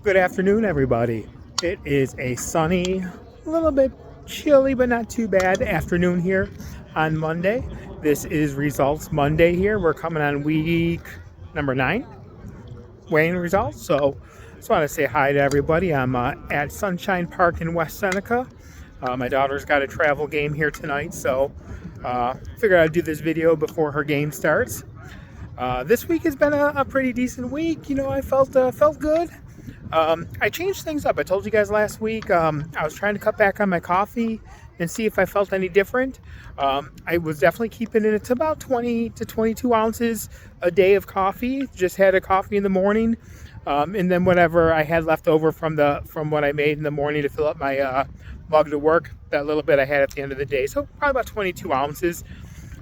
Good afternoon, everybody. It is a sunny, a little bit chilly, but not too bad afternoon here on Monday. This is Results Monday here. We're coming on week number 9, weighing results. So just want to say hi to everybody. I'm at Sunshine Park in West Seneca. My daughter's got a travel game here tonight, so figured I'd do this video before her game starts. This week has been a pretty decent week. You know, I felt good. I changed things up. I told you guys last week I was trying to cut back on my coffee and see if I felt any different. I was definitely keeping it to about 20 to 22 ounces a day of coffee. Just had a coffee in the morning, and then whatever I had left over from what I made in the morning to fill up my mug to work, that little bit I had at the end of the day. So probably about 22 ounces.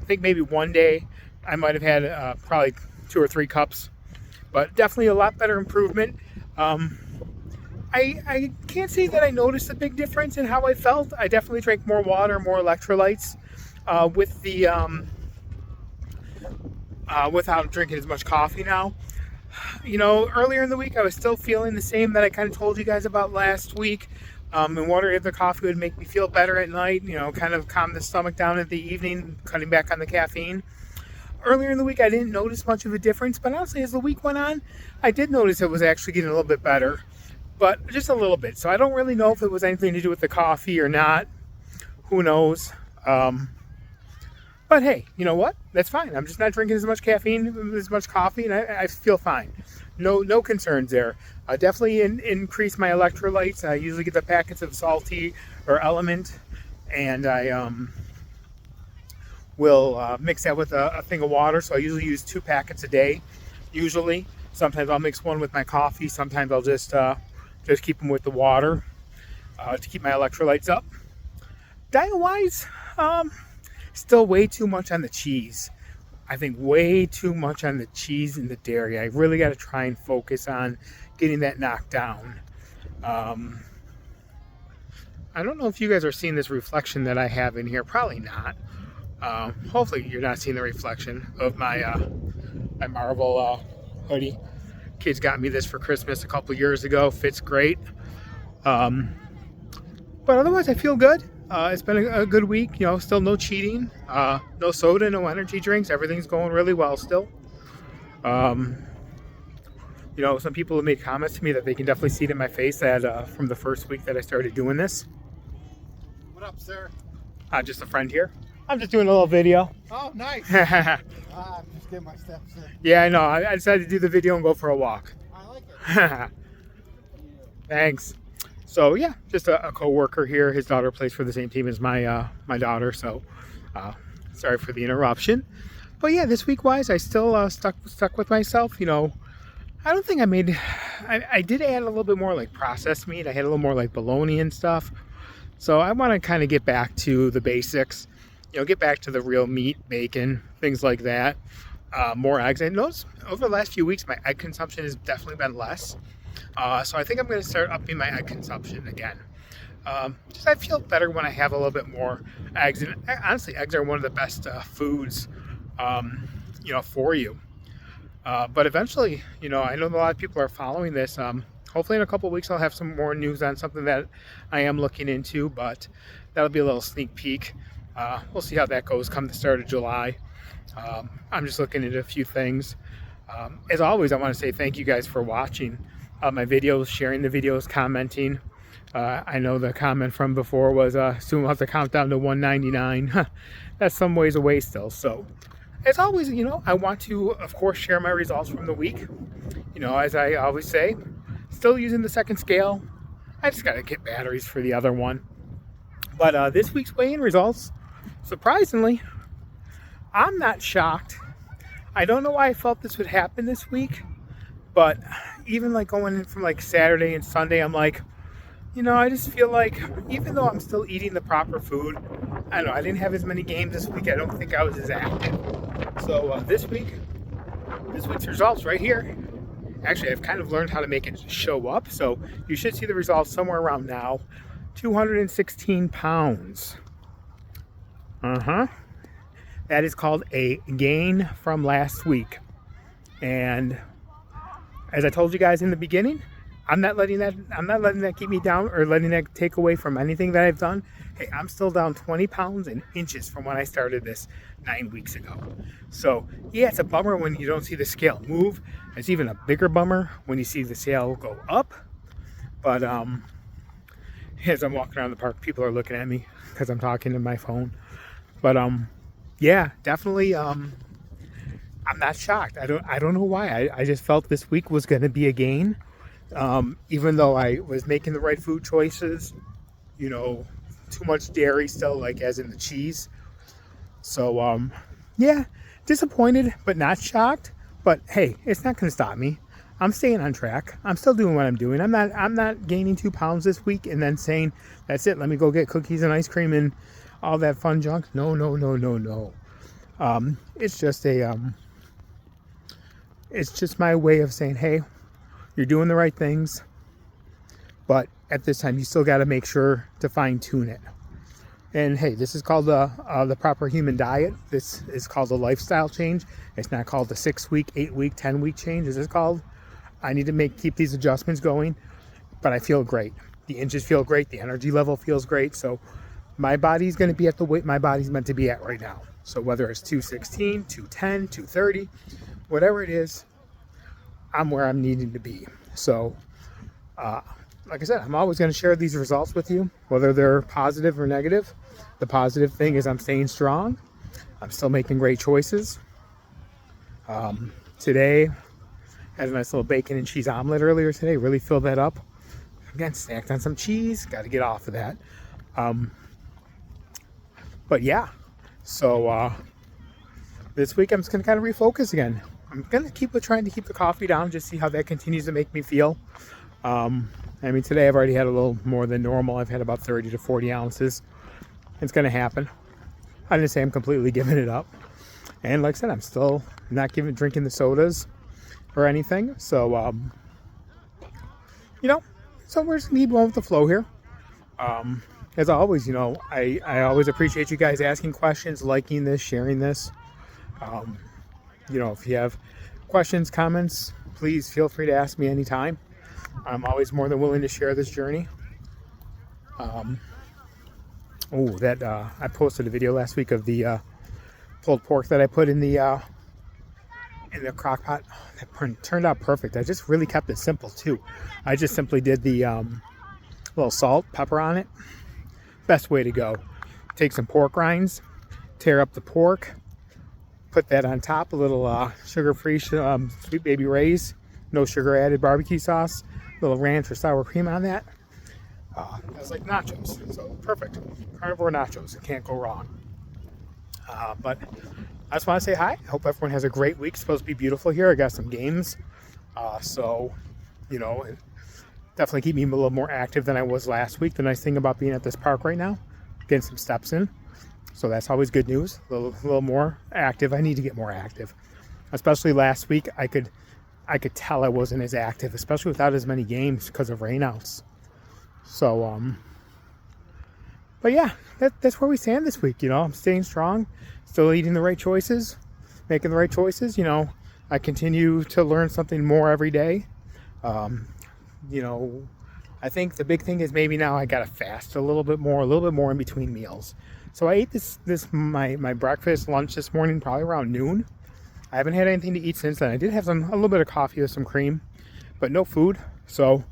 I think maybe one day I might have had probably 2 or 3 cups, but definitely a lot better improvement. I can't say that I noticed a big difference in how I felt. I definitely drank more water, more electrolytes without drinking as much coffee now. You know, earlier in the week I was still feeling the same that I kind of told you guys about last week. And wondering if the coffee would make me feel better at night, you know, kind of calm the stomach down in the evening, cutting back on the caffeine. Earlier in the week, I didn't notice much of a difference, but honestly, as the week went on, I did notice it was actually getting a little bit better, but just a little bit. So I don't really know if it was anything to do with the coffee or not. Who knows? But hey, you know what? That's fine. I'm just not drinking as much caffeine, as much coffee, and I feel fine. No concerns there. I definitely increase my electrolytes. I usually get the packets of Salty or Element, and I will mix that with a thing of water. So I usually use 2 packets a day. Usually, sometimes I'll mix one with my coffee. Sometimes I'll just keep them with the water to keep my electrolytes up. Diet-wise, still way too much on the cheese. I think way too much on the cheese and the dairy. I really got to try and focus on getting that knocked down. I don't know if you guys are seeing this reflection that I have in here. Probably not. Hopefully you're not seeing the reflection of my Marvel hoodie. Kids got me this for Christmas a couple years ago. Fits great. But otherwise I feel good. It's been a good week. You know, still no cheating, no soda, no energy drinks. Everything's going really well still. You know, some people have made comments to me that they can definitely see it in my face that from the first week that I started doing this. What up, sir? Just a friend here. I'm just doing a little video. Oh, nice. I'm just getting my steps in. Yeah, I know. I decided to do the video and go for a walk. I like it. Thanks. So yeah, just a co-worker here. His daughter plays for the same team as my daughter. So sorry for the interruption. But yeah, this week wise, I still stuck with myself. You know, I don't think I made. I did add a little bit more like processed meat. I had a little more like bologna and stuff. So I want to kind of get back to the basics. You know, get back to the real meat, bacon, things like that. More eggs. I noticed over the last few weeks, my egg consumption has definitely been less. So I think I'm going to start upping my egg consumption again. Just I feel better when I have a little bit more eggs. And honestly, eggs are one of the best foods, you know, for you. But eventually, you know, I know a lot of people are following this. Hopefully in a couple of weeks, I'll have some more news on something that I am looking into, but that'll be a little sneak peek. We'll see how that goes come the start of July. I'm just looking into a few things. As always, I want to say thank you guys for watching my videos, sharing the videos, commenting. I know the comment from before was soon we'll have to count down to 199. That's some ways away still. So as always, you know, I want to, of course, share my results from the week. You know, as I always say, still using the second scale. I just got to get batteries for the other one. But this week's weigh-in results, surprisingly, I'm not shocked. I don't know why I felt this would happen this week, but even like going in from like Saturday and Sunday, I'm like, you know, I just feel like even though I'm still eating the proper food, I don't know, I didn't have as many games this week. I don't think I was as active. So this week's results right here. Actually, I've kind of learned how to make it show up. So you should see the results somewhere around now. 216 pounds. That is called a gain from last week. And as I told you guys in the beginning, I'm not letting that keep me down or letting that take away from anything that I've done. Hey, I'm still down 20 pounds and inches from when I started this 9 weeks ago. So yeah, it's a bummer when you don't see the scale move. It's even a bigger bummer when you see the scale go up. But as I'm walking around the park, people are looking at me because I'm talking to my phone. But yeah, definitely. I'm not shocked. I don't know why. I just felt this week was going to be a gain. Even though I was making the right food choices, you know, too much dairy still, like as in the cheese. So, yeah, disappointed, but not shocked. But hey, it's not going to stop me. I'm staying on track. I'm still doing what I'm doing. I'm not gaining 2 pounds this week and then saying, that's it, let me go get cookies and ice cream and all that fun junk. No. It's just my way of saying, hey, you're doing the right things, but at this time you still got to make sure to fine tune it. And hey, this is called the proper human diet. This is called a lifestyle change. It's not called the 6-week, 8-week, 10-week change. This is called, I need to keep these adjustments going, but I feel great. The inches feel great. The energy level feels great. So my body's going to be at the weight my body's meant to be at right now. So whether it's 216, 210, 230, whatever it is, I'm where I'm needing to be. So, like I said, I'm always going to share these results with you, whether they're positive or negative. The positive thing is I'm staying strong. I'm still making great choices. Today, had a nice little bacon and cheese omelet earlier today. Really filled that up. Again, snacked on some cheese. Got to get off of that. But yeah, so this week I'm just going to kind of refocus again. I'm going to trying to keep the coffee down, just see how that continues to make me feel. I mean, today I've already had a little more than normal. I've had about 30 to 40 ounces. It's going to happen. I didn't say I'm completely giving it up. And like I said, I'm still not drinking the sodas or anything. So, you know, so we're just going to keep going with the flow here. As always, you know, I always appreciate you guys asking questions, liking this, sharing this. You know, if you have questions, comments, please feel free to ask me anytime. I'm always more than willing to share this journey. I posted a video last week of the pulled pork that I put in the crock pot. That turned out perfect. I just really kept it simple too. I just simply did the little salt, pepper on it. Best way to go. Take some pork rinds, tear up the pork, put that on top, a little sugar-free Sweet Baby Ray's, no sugar added barbecue sauce, a little ranch or sour cream on that. That's like nachos, so perfect. Carnivore nachos, can't go wrong. But I just want to say hi. I hope everyone has a great week. It's supposed to be beautiful here. I got some games, so you know, definitely keep me a little more active than I was last week. The nice thing about being at this park right now, getting some steps in. So that's always good news. A little more active. I need to get more active. Especially last week, I could tell I wasn't as active, especially without as many games because of rainouts. So, but yeah, that's where we stand this week. You know, I'm staying strong, still eating the right choices, making the right choices. You know, I continue to learn something more every day. You know, I think the big thing is maybe now I gotta fast a little bit more in between meals. So I ate my breakfast, lunch this morning, probably around noon. I haven't had anything to eat since then. I did have a little bit of coffee with some cream, but no food. So,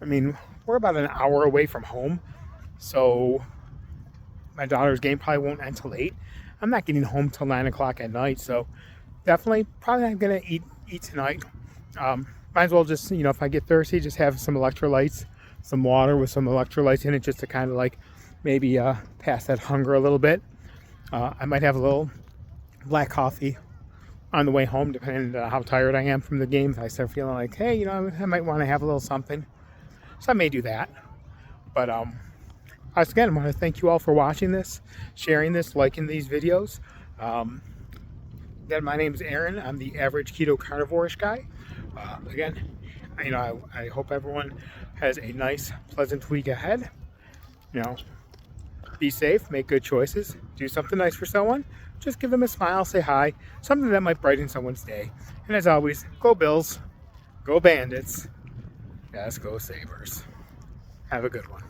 I mean, we're about an hour away from home. So my daughter's game probably won't end till 8. I'm not getting home till 9 o'clock at night. So definitely probably not going to eat tonight. Might as well just, you know, if I get thirsty, just have some electrolytes, some water with some electrolytes in it, just to kind of like maybe pass that hunger a little bit. I might have a little black coffee on the way home, depending on how tired I am from the game. If I start feeling like, hey, you know, I might want to have a little something. So I may do that. But again, I want to thank you all for watching this, sharing this, liking these videos. Again, my name is Aaron. I'm the average keto carnivore-ish guy. Again, you know, I hope everyone has a nice, pleasant week ahead. You know, be safe, make good choices, do something nice for someone. Just give them a smile, say hi, something that might brighten someone's day. And as always, go Bills, go Bandits. Let's go Sabres. Have a good one.